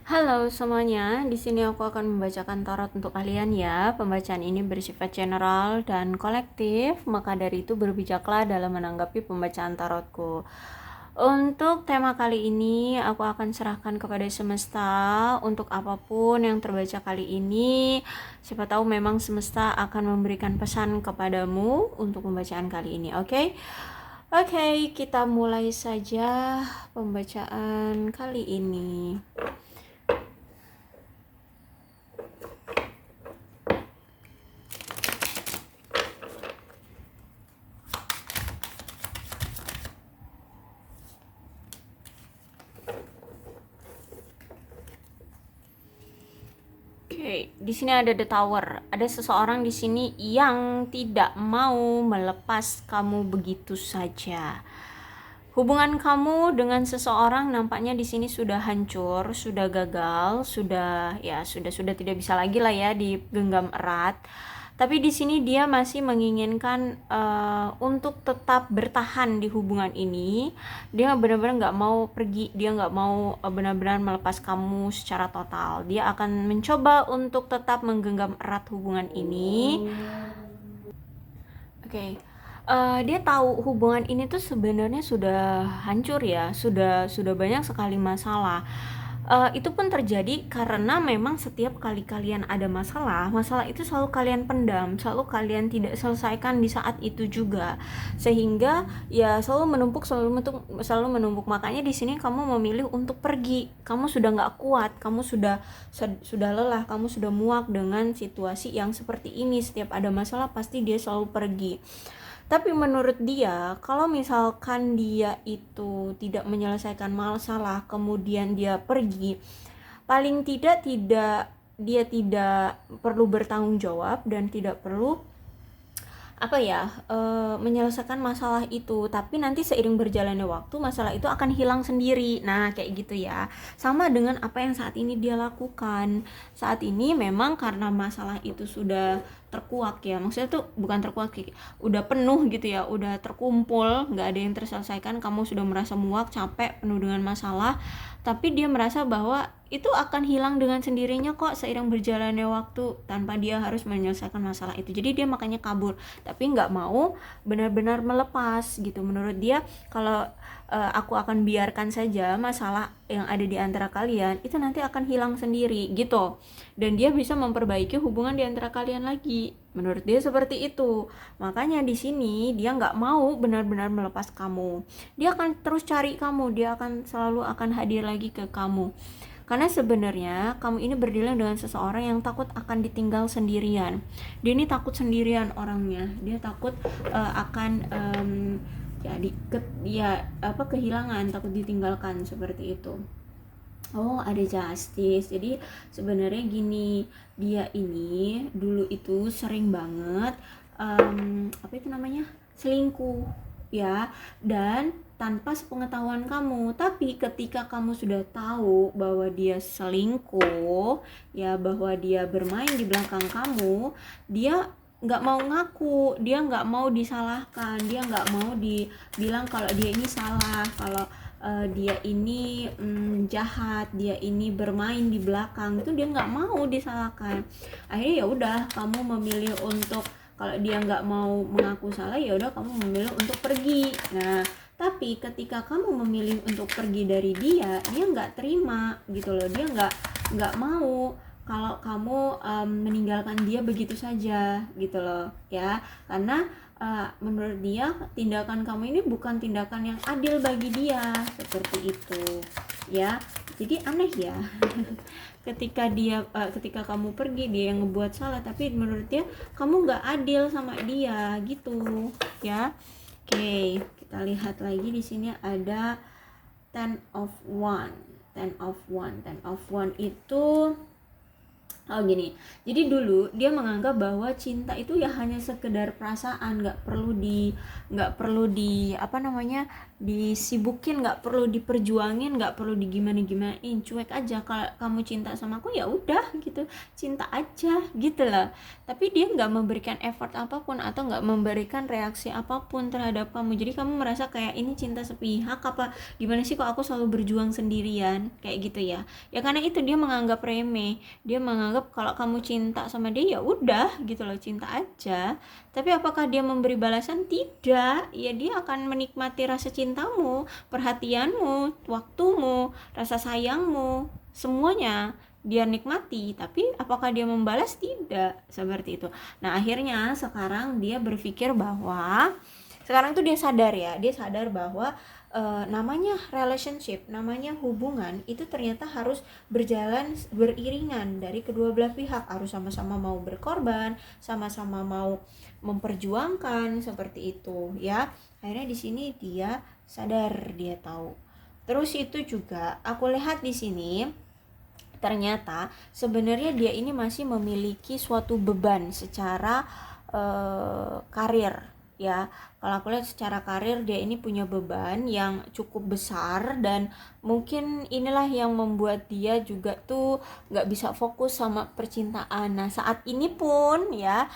Halo semuanya, di sini aku akan membacakan tarot untuk kalian ya. Pembacaan ini bersifat general dan kolektif, maka dari itu berbijaklah dalam menanggapi pembacaan tarotku. Untuk tema kali ini, aku akan serahkan kepada semesta untuk apapun yang terbaca kali ini. Siapa tahu memang semesta akan memberikan pesan kepadamu untuk pembacaan kali ini, oke? Oke, kita mulai saja pembacaan kali ini. Oke, di sini ada The Tower. Ada seseorang di sini yang tidak mau melepas kamu begitu saja. Hubungan kamu dengan seseorang nampaknya di sini sudah hancur, sudah gagal, sudah tidak bisa lagi lah ya digenggam erat. Tapi di sini dia masih menginginkan untuk tetap bertahan di hubungan ini. Dia benar-benar nggak mau pergi, dia nggak mau benar-benar melepas kamu secara total. Dia akan mencoba untuk tetap menggenggam erat hubungan ini. Oke. Dia tahu hubungan ini tuh sebenarnya sudah hancur ya, sudah banyak sekali masalah. Itu pun terjadi karena memang setiap kali kalian ada masalah itu selalu kalian pendam, selalu kalian tidak selesaikan di saat itu juga, sehingga ya selalu menumpuk. Makanya di sini kamu memilih untuk pergi. Kamu sudah nggak kuat, kamu sudah lelah, kamu sudah muak dengan situasi yang seperti ini. Setiap ada masalah pasti dia selalu pergi. Tapi menurut dia, kalau misalkan dia itu tidak menyelesaikan masalah, kemudian dia pergi, paling tidak dia tidak perlu bertanggung jawab dan tidak perlu menyelesaikan masalah itu, tapi nanti seiring berjalannya waktu masalah itu akan hilang sendiri. Nah kayak gitu ya, sama dengan apa yang saat ini dia lakukan. Saat ini memang karena masalah itu sudah terkuak ya, maksudnya tuh bukan terkuak, udah penuh gitu ya, udah terkumpul, nggak ada yang terselesaikan, kamu sudah merasa muak, capek, penuh dengan masalah, tapi dia merasa bahwa itu akan hilang dengan sendirinya kok seiring berjalannya waktu tanpa dia harus menyelesaikan masalah itu. Jadi dia makanya kabur, tapi nggak mau benar-benar melepas gitu. Menurut dia, kalau aku akan biarkan saja masalah yang ada di antara kalian itu nanti akan hilang sendiri gitu, dan dia bisa memperbaiki hubungan di antara kalian lagi. Menurut dia seperti itu. Makanya di sini dia nggak mau benar-benar melepas kamu. Dia akan terus cari kamu, dia akan selalu akan hadir lagi ke kamu. Karena sebenarnya kamu ini berdialog dengan seseorang yang takut akan ditinggal sendirian. Dia ini takut sendirian orangnya. Dia takut akan kehilangan, takut ditinggalkan seperti itu. Oh, ada justice. Jadi sebenarnya gini, dia ini dulu itu sering banget selingkuh ya, dan tanpa sepengetahuan kamu. Tapi ketika kamu sudah tahu bahwa dia selingkuh ya, bahwa dia bermain di belakang kamu, dia nggak mau ngaku, dia nggak mau disalahkan, dia nggak mau dibilang kalau dia ini salah, kalau dia ini jahat, dia ini bermain di belakang, itu dia nggak mau disalahkan. Akhirnya ya udah, kamu memilih untuk, kalau dia nggak mau mengaku salah, ya udah kamu memilih untuk pergi. Nah tapi ketika kamu memilih untuk pergi dari dia nggak terima gitu loh, dia nggak mau kalau kamu meninggalkan dia begitu saja gitu loh ya, karena menurut dia tindakan kamu ini bukan tindakan yang adil bagi dia, seperti itu ya. Jadi aneh ya. Ketika kamu pergi, dia yang ngebuat salah, tapi menurut dia kamu nggak adil sama dia gitu ya. Oke, kita lihat lagi. Di sini ada Ten of One itu Oh gini, jadi dulu dia menganggap bahwa cinta itu ya hanya sekedar perasaan, nggak perlu di apa namanya, disibukin, nggak perlu diperjuangin, nggak perlu digimana-gimanain, cuek aja. Kalau kamu cinta sama aku ya udah gitu, cinta aja gitu lah. Tapi dia nggak memberikan effort apapun atau nggak memberikan reaksi apapun terhadap kamu. Jadi kamu merasa kayak ini cinta sepihak apa gimana sih, kok aku selalu berjuang sendirian kayak gitu ya. Ya karena itu dia menganggap remeh, dia menganggap kalau kamu cinta sama dia ya udah gitu loh, cinta aja. Tapi apakah dia memberi balasan? Tidak. Ya dia akan menikmati rasa cintamu, perhatianmu, waktumu, rasa sayangmu, semuanya dia nikmati. Tapi apakah dia membalas? Tidak, seperti itu. Nah akhirnya sekarang dia berpikir bahwa sekarang tuh dia sadar ya, dia sadar bahwa namanya relationship, namanya hubungan itu ternyata harus berjalan beriringan dari kedua belah pihak, harus sama-sama mau berkorban, sama-sama mau memperjuangkan seperti itu ya. Akhirnya di sini dia sadar, dia tahu. Terus itu juga aku lihat di sini ternyata sebenarnya dia ini masih memiliki suatu beban secara karir ya. Kalau aku lihat secara karir dia ini punya beban yang cukup besar, dan mungkin inilah yang membuat dia juga tuh nggak bisa fokus sama percintaan. Nah saat ini pun dia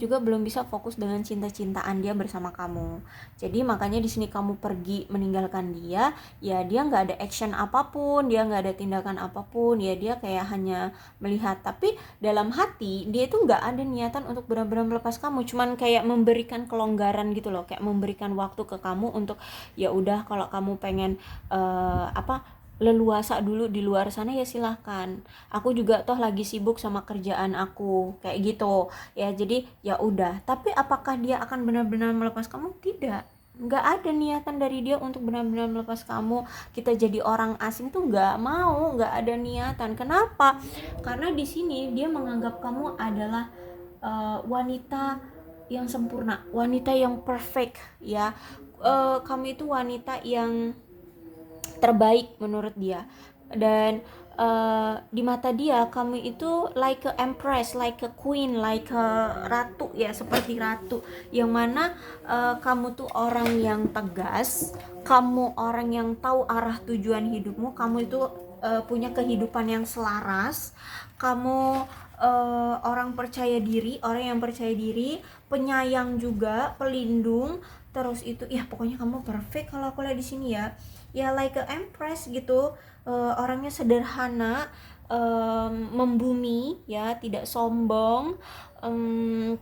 juga belum bisa fokus dengan cinta-cintaan dia bersama kamu. Jadi makanya di sini kamu pergi meninggalkan dia, ya dia nggak ada action apapun, dia nggak ada tindakan apapun, ya dia kayak hanya melihat. Tapi dalam hati dia itu nggak ada niatan untuk benar-benar melepas kamu, cuman kayak memberikan kelonggaran gitu loh, kayak memberikan waktu ke kamu untuk ya udah kalau kamu pengen leluasa dulu di luar sana ya silahkan, aku juga toh lagi sibuk sama kerjaan aku kayak gitu ya. Jadi ya udah. Tapi apakah dia akan benar-benar melepas kamu? Tidak, nggak ada niatan dari dia untuk benar-benar melepas kamu. Kita jadi orang asing tuh nggak mau, nggak ada niatan. Kenapa? Karena di sini dia menganggap kamu adalah wanita yang sempurna, wanita yang perfect ya. Kamu itu wanita yang terbaik menurut dia, dan di mata dia kamu itu like a empress, like a queen, like a ratu ya, seperti ratu. Yang mana kamu tuh orang yang tegas, kamu orang yang tahu arah tujuan hidupmu, kamu itu punya kehidupan yang selaras, kamu orang percaya diri, orang yang percaya diri, penyayang juga, pelindung. Terus itu ya pokoknya kamu perfect kalau aku lihat di sini ya. Ya like a empress gitu, orangnya sederhana, membumi ya, tidak sombong,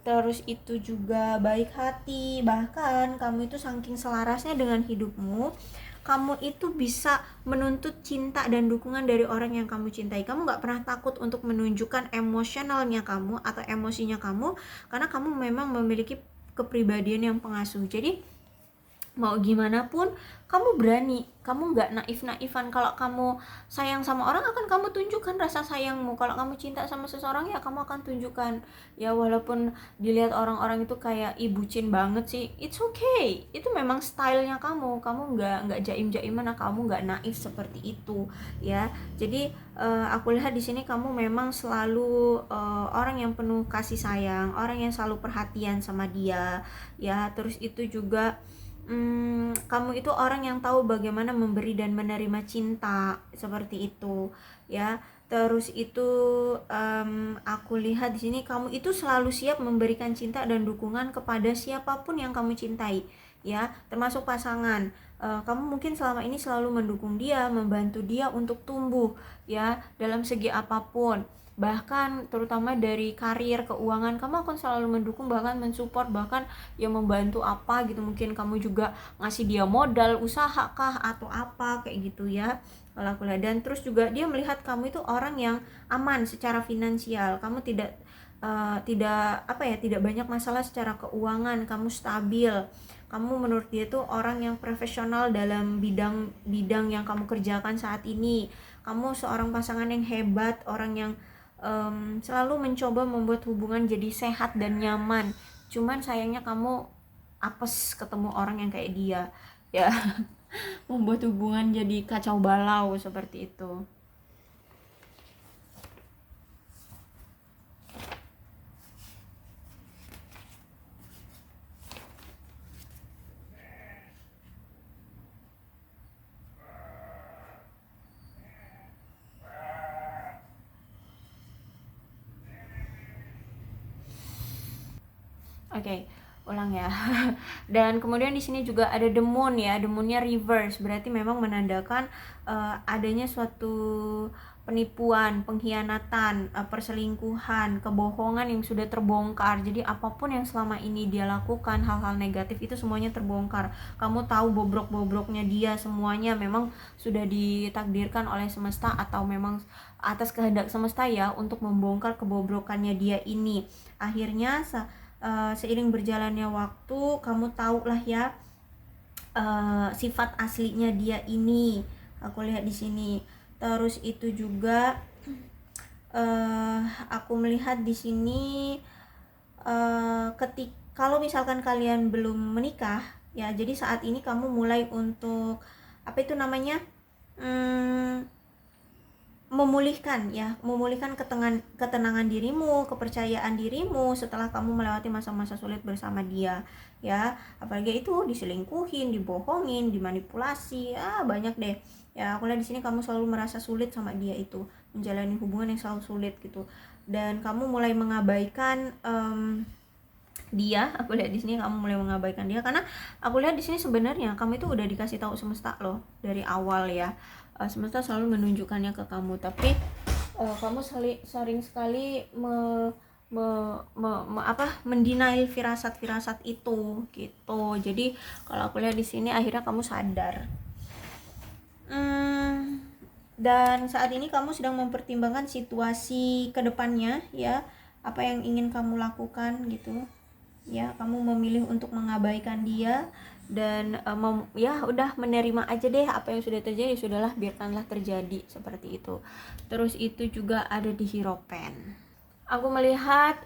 terus itu juga baik hati. Bahkan kamu itu saking selarasnya dengan hidupmu, kamu itu bisa menuntut cinta dan dukungan dari orang yang kamu cintai. Kamu gak pernah takut untuk menunjukkan emosionalnya kamu atau emosinya kamu, karena kamu memang memiliki kepribadian yang pengasuh. Jadi mau gimana pun kamu berani, kamu nggak naif-naifan. Kalau kamu sayang sama orang akan kamu tunjukkan rasa sayangmu, kalau kamu cinta sama seseorang ya kamu akan tunjukkan ya. Walaupun dilihat orang-orang itu kayak bucin banget sih, it's okay, itu memang stylenya kamu. Kamu nggak jaim-jaiman, kamu nggak naif seperti itu ya. Jadi aku lihat di sini kamu memang selalu orang yang penuh kasih sayang, orang yang selalu perhatian sama dia ya. Terus itu juga kamu itu orang yang tahu bagaimana memberi dan menerima cinta, seperti itu ya. Terus itu aku lihat di sini kamu itu selalu siap memberikan cinta dan dukungan kepada siapapun yang kamu cintai ya, termasuk pasangan. Kamu mungkin selama ini selalu mendukung dia, membantu dia untuk tumbuh ya dalam segi apapun. Bahkan terutama dari karir, keuangan, kamu akan selalu mendukung, bahkan mensupport, bahkan yang membantu apa gitu. Mungkin kamu juga ngasih dia modal usaha kah atau apa kayak gitu ya kalau aku lihat. Dan terus juga dia melihat kamu itu orang yang aman secara finansial, kamu tidak banyak masalah secara keuangan, kamu stabil. Kamu menurut dia tuh orang yang profesional dalam bidang yang kamu kerjakan saat ini. Kamu seorang pasangan yang hebat, orang yang selalu mencoba membuat hubungan jadi sehat dan nyaman. Cuman sayangnya kamu apes ketemu orang yang kayak dia ya. Membuat hubungan jadi kacau balau seperti itu. Oke, ulang ya. Dan kemudian di sini juga ada the moon ya, the moonnya reverse, berarti memang menandakan adanya suatu penipuan, pengkhianatan, perselingkuhan, kebohongan yang sudah terbongkar. Jadi apapun yang selama ini dia lakukan, hal-hal negatif itu semuanya terbongkar. Kamu tahu bobrok-bobroknya dia, semuanya memang sudah ditakdirkan oleh semesta atau memang atas kehendak semesta ya untuk membongkar kebobrokannya dia ini. Akhirnya seiring berjalannya waktu kamu tahu lah ya sifat aslinya dia ini, aku lihat di sini. Terus itu juga aku melihat di sini kalau misalkan kalian belum menikah ya, jadi saat ini kamu mulai untuk apa itu namanya, memulihkan ketenangan dirimu, kepercayaan dirimu setelah kamu melewati masa-masa sulit bersama dia ya. Apalagi itu diselingkuhin, dibohongin, dimanipulasi, banyak deh ya. Aku lihat di sini kamu selalu merasa sulit sama dia, itu menjalani hubungan yang selalu sulit gitu, dan kamu mulai mengabaikan dia. Aku lihat di sini kamu mulai mengabaikan dia karena aku lihat di sini sebenarnya kamu itu udah dikasih tahu semesta loh dari awal ya. Semesta selalu menunjukkannya ke kamu, tapi kamu sering sekali mendenial firasat-firasat itu gitu. Jadi kalau aku lihat di sini akhirnya kamu sadar. Dan saat ini kamu sedang mempertimbangkan situasi kedepannya ya, apa yang ingin kamu lakukan gitu ya. Kamu memilih untuk mengabaikan dia dan ya udah menerima aja deh apa yang sudah terjadi, sudahlah biarkanlah terjadi seperti itu. Terus itu juga ada di Hierophant. Aku melihat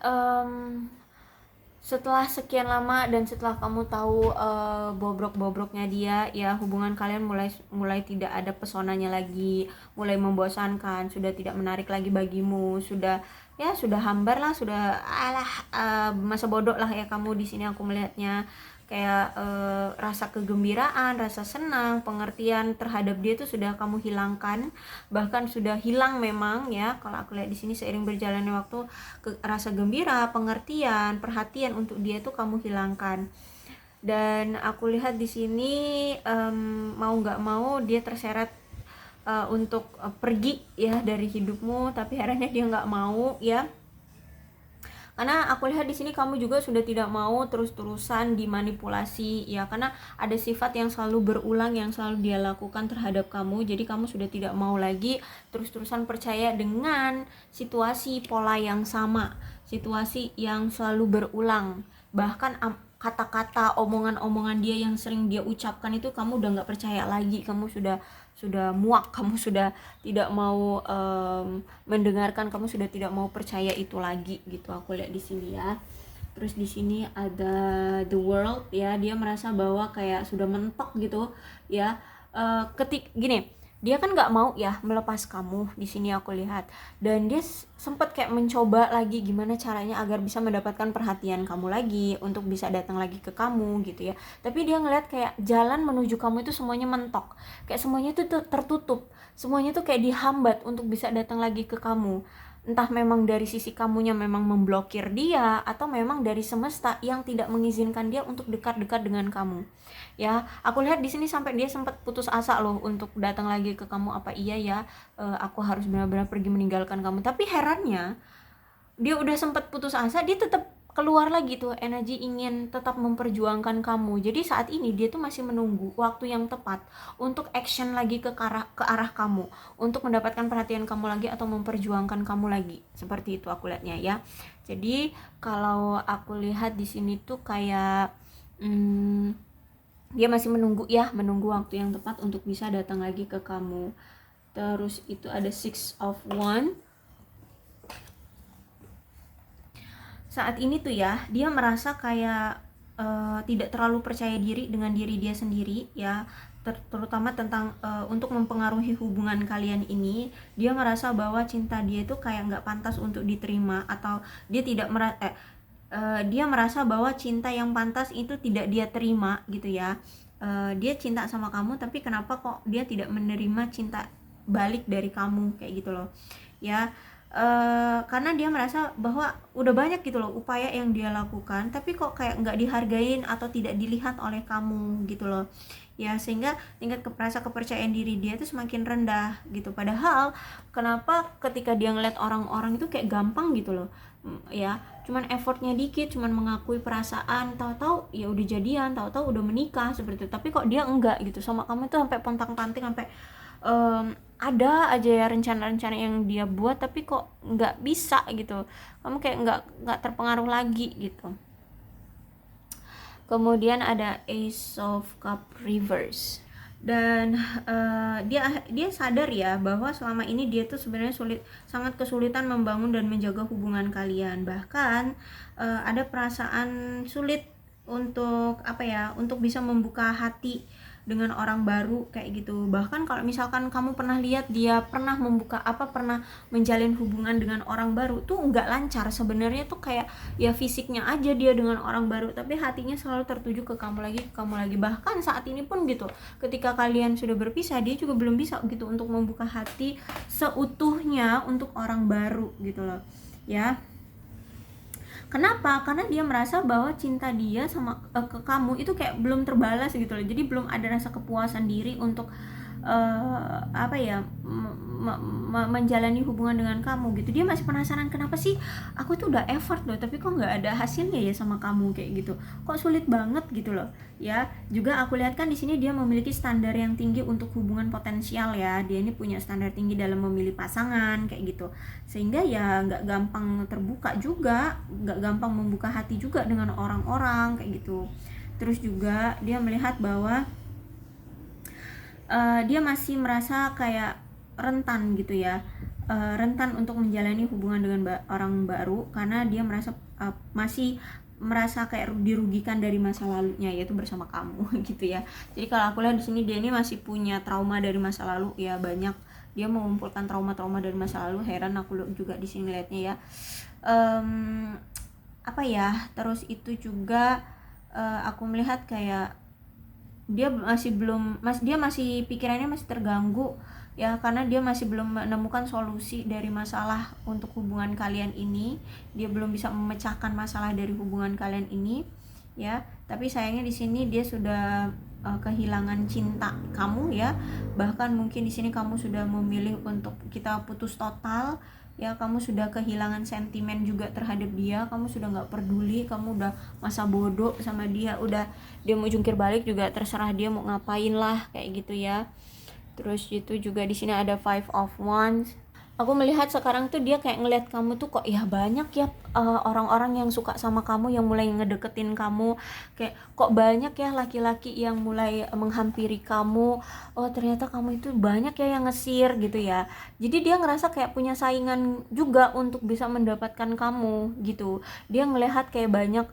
setelah sekian lama dan setelah kamu tahu bobrok-bobroknya dia ya, hubungan kalian mulai tidak ada pesonanya lagi, mulai membosankan, sudah tidak menarik lagi bagimu, sudah hambar lah, sudah masa bodoh lah ya kamu di sini. Aku melihatnya kayak rasa kegembiraan, rasa senang, pengertian terhadap dia itu sudah kamu hilangkan, bahkan sudah hilang memang ya. Kalau aku lihat di sini seiring berjalannya waktu, rasa gembira, pengertian, perhatian untuk dia itu kamu hilangkan. Dan aku lihat di sini mau nggak mau dia terseret untuk pergi ya dari hidupmu, tapi akhirnya dia nggak mau ya. Karena aku lihat di sini kamu juga sudah tidak mau terus-terusan dimanipulasi ya, karena ada sifat yang selalu berulang yang selalu dia lakukan terhadap kamu. Jadi kamu sudah tidak mau lagi terus-terusan percaya dengan situasi pola yang sama, situasi yang selalu berulang. Bahkan kata-kata, omongan-omongan dia yang sering dia ucapkan itu kamu udah nggak percaya lagi. Kamu sudah muak, kamu sudah tidak mau mendengarkan, kamu sudah tidak mau percaya itu lagi gitu. Aku lihat di sini ya. Terus di sini ada the world ya, dia merasa bahwa kayak sudah mentok gitu ya. Dia kan nggak mau ya melepas kamu di sini aku lihat, dan dia sempat kayak mencoba lagi gimana caranya agar bisa mendapatkan perhatian kamu lagi, untuk bisa datang lagi ke kamu gitu ya. Tapi dia ngeliat kayak jalan menuju kamu itu semuanya mentok, kayak semuanya itu tertutup, semuanya tuh kayak dihambat untuk bisa datang lagi ke kamu. Entah memang dari sisi kamunya memang memblokir dia, atau memang dari semesta yang tidak mengizinkan dia untuk dekat-dekat dengan kamu. Ya, aku lihat di sini sampai dia sempat putus asa loh untuk datang lagi ke kamu. Apa iya ya, aku harus benar-benar pergi meninggalkan kamu. Tapi herannya, dia udah sempat putus asa, dia tetap keluar lagi tuh energi ingin tetap memperjuangkan kamu. Jadi saat ini dia tuh masih menunggu waktu yang tepat untuk action lagi ke arah kamu, untuk mendapatkan perhatian kamu lagi atau memperjuangkan kamu lagi. Seperti itu aku lihatnya ya. Jadi kalau aku lihat di sini tuh kayak dia masih menunggu waktu yang tepat untuk bisa datang lagi ke kamu. Terus itu ada Six of Wands. Saat ini tuh ya, dia merasa kayak tidak terlalu percaya diri dengan diri dia sendiri ya, terutama tentang untuk mempengaruhi hubungan kalian ini. Dia merasa bahwa cinta dia itu kayak nggak pantas untuk diterima, atau dia tidak dia merasa bahwa cinta yang pantas itu tidak dia terima gitu ya. Dia cinta sama kamu, tapi kenapa kok dia tidak menerima cinta balik dari kamu, kayak gitu loh ya. karena dia merasa bahwa udah banyak gitu loh upaya yang dia lakukan, tapi kok kayak nggak dihargain atau tidak dilihat oleh kamu gitu loh ya, sehingga tingkat kepercayaan diri dia itu semakin rendah gitu. Padahal kenapa ketika dia ngeliat orang-orang itu kayak gampang gitu loh, ya cuman effortnya dikit, cuman mengakui perasaan, tahu-tahu ya udah jadian, tahu-tahu udah menikah seperti itu. Tapi kok dia enggak gitu sama kamu itu, sampai pontang-panting, sampai ada aja ya rencana-rencana yang dia buat, tapi kok nggak bisa gitu, kamu kayak nggak terpengaruh lagi gitu. Kemudian ada Ace of Cup reverse, dan dia sadar ya bahwa selama ini dia tuh sebenarnya sangat kesulitan membangun dan menjaga hubungan kalian. Bahkan ada perasaan sulit untuk untuk bisa membuka hati dengan orang baru kayak gitu. Bahkan kalau misalkan kamu pernah lihat dia pernah pernah menjalin hubungan dengan orang baru tuh nggak lancar sebenarnya, tuh kayak ya fisiknya aja dia dengan orang baru, tapi hatinya selalu tertuju ke kamu lagi, Bahkan saat ini pun gitu, ketika kalian sudah berpisah, dia juga belum bisa gitu untuk membuka hati seutuhnya untuk orang baru gitu loh ya. Kenapa? Karena dia merasa bahwa cinta dia ke kamu itu kayak belum terbalas gitu loh. Jadi belum ada rasa kepuasan diri untuk menjalani hubungan dengan kamu gitu. Dia masih penasaran, kenapa sih aku tuh udah effort loh, tapi kok nggak ada hasilnya ya sama kamu kayak gitu. Kok sulit banget gitu loh ya. Juga aku lihat kan di sini dia memiliki standar yang tinggi untuk hubungan potensial ya. Dia ini punya standar tinggi dalam memilih pasangan kayak gitu, sehingga ya nggak gampang terbuka juga, nggak gampang membuka hati juga dengan orang-orang kayak gitu. Terus juga dia melihat bahwa dia masih merasa kayak rentan gitu ya, rentan untuk menjalani hubungan dengan orang baru, karena dia masih merasa kayak dirugikan dari masa lalunya, yaitu bersama kamu gitu ya. Jadi kalau aku lihat di sini dia ini masih punya trauma dari masa lalu ya, banyak dia mengumpulkan trauma-trauma dari masa lalu. Heran aku juga di sini lihatnya ya. Terus itu juga aku melihat kayak dia masih pikirannya masih terganggu ya, karena dia masih belum menemukan solusi dari masalah untuk hubungan kalian ini. Dia belum bisa memecahkan masalah dari hubungan kalian ini ya. Tapi sayangnya di sini dia sudah kehilangan cinta kamu ya. Bahkan mungkin di sini kamu sudah memilih untuk kita putus total ya. Kamu sudah kehilangan sentimen juga terhadap dia, kamu sudah nggak peduli, kamu udah masa bodoh sama dia, udah dia mau jungkir balik juga terserah dia mau ngapain lah kayak gitu ya. Terus itu juga di sini ada Five of Wands. Aku melihat sekarang tuh dia kayak ngelihat kamu tuh kok ya banyak ya orang-orang yang suka sama kamu, yang mulai ngedeketin kamu, kayak kok banyak ya laki-laki yang mulai menghampiri kamu. Oh ternyata kamu itu banyak ya yang ngesir gitu ya. Jadi dia ngerasa kayak punya saingan juga untuk bisa mendapatkan kamu gitu. Dia ngelihat kayak banyak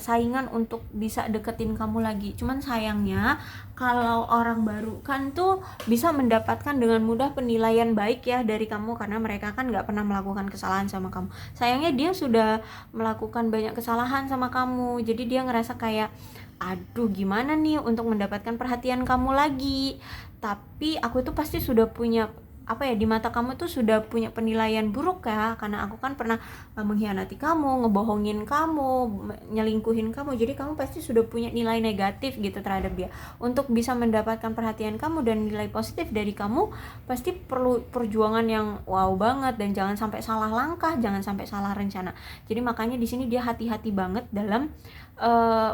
saingan untuk bisa deketin kamu lagi. Cuman sayangnya kalau orang baru kan tuh bisa mendapatkan dengan mudah penilaian baik ya dari kamu, karena mereka kan nggak pernah melakukan kesalahan sama kamu. Sayangnya dia sudah melakukan banyak kesalahan sama kamu, jadi dia ngerasa kayak aduh gimana nih untuk mendapatkan perhatian kamu lagi. Tapi aku itu pasti sudah punya di mata kamu tuh sudah punya penilaian buruk ya, karena aku kan pernah mengkhianati kamu, ngebohongin kamu, nyelingkuhin kamu. Jadi kamu pasti sudah punya nilai negatif gitu terhadap dia. Untuk bisa mendapatkan perhatian kamu dan nilai positif dari kamu pasti perlu perjuangan yang wow banget, dan jangan sampai salah langkah, jangan sampai salah rencana. Jadi makanya di sini dia hati-hati banget dalam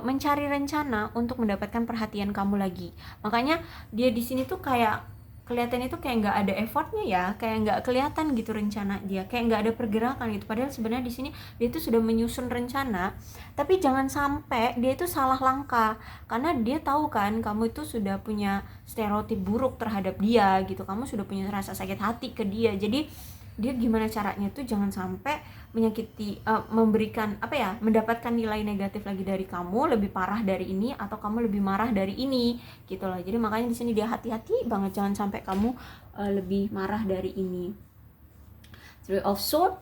mencari rencana untuk mendapatkan perhatian kamu lagi. Makanya dia di sini tuh kayak kelihatannya tuh kayak nggak ada effortnya ya, kayak nggak kelihatan gitu rencana dia, kayak nggak ada pergerakan gitu. Padahal sebenarnya di sini dia tuh sudah menyusun rencana, tapi jangan sampai dia itu salah langkah, karena dia tahu kan kamu itu sudah punya stereotip buruk terhadap dia gitu, kamu sudah punya rasa sakit hati ke dia. Jadi dia gimana caranya tuh jangan sampai menyakiti, mendapatkan nilai negatif lagi dari kamu lebih parah dari ini, atau kamu lebih marah dari ini gitu loh. Jadi makanya di sini dia hati-hati banget, jangan sampai kamu lebih marah dari ini. Three of Swords.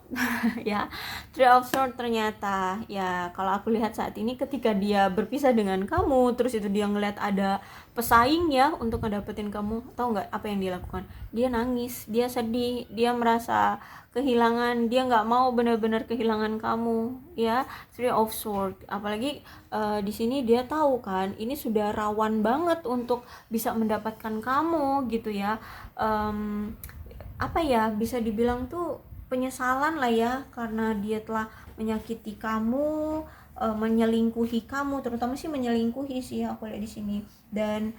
Ya, Three of Swords ternyata ya kalau aku lihat saat ini ketika dia berpisah dengan kamu, terus itu dia ngeliat ada pesaing ya untuk ngedapetin kamu, tahu nggak apa yang dia lakukan? Dia nangis, dia sedih, dia merasa kehilangan, dia nggak mau benar-benar kehilangan kamu ya. Three of Swords, apalagi di sini dia tahu kan ini sudah rawan banget untuk bisa mendapatkan kamu gitu ya. Apa ya, bisa dibilang tuh penyesalan lah ya karena dia telah menyakiti kamu, menyelingkuhi kamu, terutama sih menyelingkuhi sih aku lihat di sini. Dan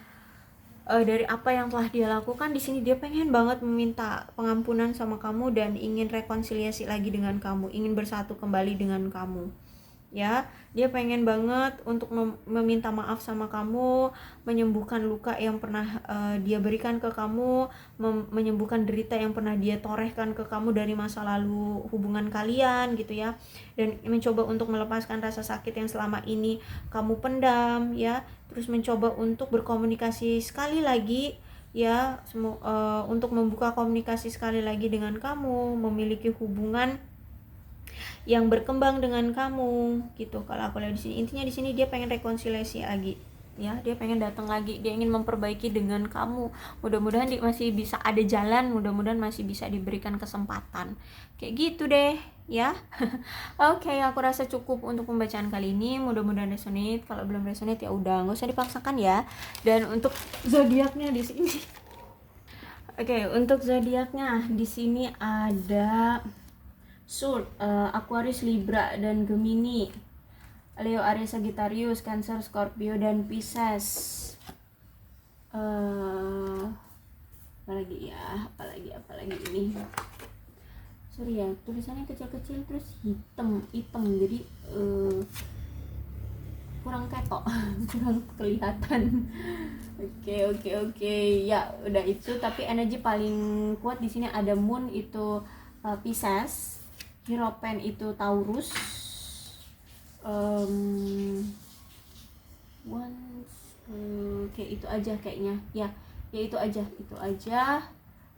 dari apa yang telah dia lakukan di sini dia pengen banget meminta pengampunan sama kamu dan ingin rekonsiliasi lagi dengan kamu, ingin bersatu kembali dengan kamu. Ya, dia pengen banget untuk meminta maaf sama kamu, menyembuhkan luka yang pernah dia berikan ke kamu, menyembuhkan derita yang pernah dia torehkan ke kamu dari masa lalu hubungan kalian gitu ya, dan mencoba untuk melepaskan rasa sakit yang selama ini kamu pendam ya, terus mencoba untuk berkomunikasi sekali lagi ya, untuk membuka komunikasi sekali lagi dengan kamu, memiliki hubungan yang berkembang dengan kamu gitu. Kalau aku lihat di sini intinya di sini dia pengen rekonsiliasi lagi ya, dia pengen datang lagi, dia ingin memperbaiki dengan kamu. Mudah-mudahan masih bisa ada jalan, mudah-mudahan masih bisa diberikan kesempatan kayak gitu deh ya. Oke, aku rasa cukup untuk pembacaan kali ini, mudah-mudahan resonate. Kalau belum resonate ya udah nggak usah dipaksakan ya. Dan untuk zodiaknya di sini oke, untuk zodiaknya di sini ada Sword, Aquarius, Libra, dan Gemini, Leo, Aries, Sagittarius, Cancer, Scorpio, dan Pisces. Apalagi ini. Sorry ya, tulisannya kecil-kecil terus hitam, jadi kurang ketok, kurang kelihatan. Oke. Ya, udah itu. Tapi energi paling kuat di sini ada Moon itu Pisces, Hierophant itu Taurus, kayak itu aja kayaknya ya itu aja.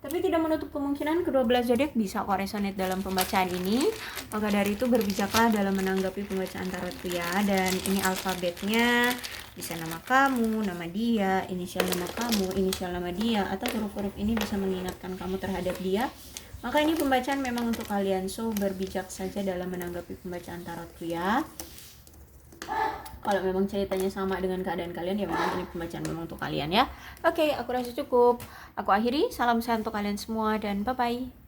Tapi tidak menutup kemungkinan kedua belas zodiak bisa kok resonate dalam pembacaan ini. Maka dari itu berbijaklah dalam menanggapi pembacaan tarotku ya. Dan ini alfabetnya, bisa nama kamu, nama dia, inisial nama kamu, inisial nama dia, atau huruf-huruf ini bisa mengingatkan kamu terhadap dia. Maka ini pembacaan memang untuk kalian, so berbijak saja dalam menanggapi pembacaan tarotku ya. Kalau memang ceritanya sama dengan keadaan kalian, ya memang ini pembacaan memang untuk kalian ya. Oke, aku rasa cukup. Aku akhiri, salam sehat untuk kalian semua dan bye-bye.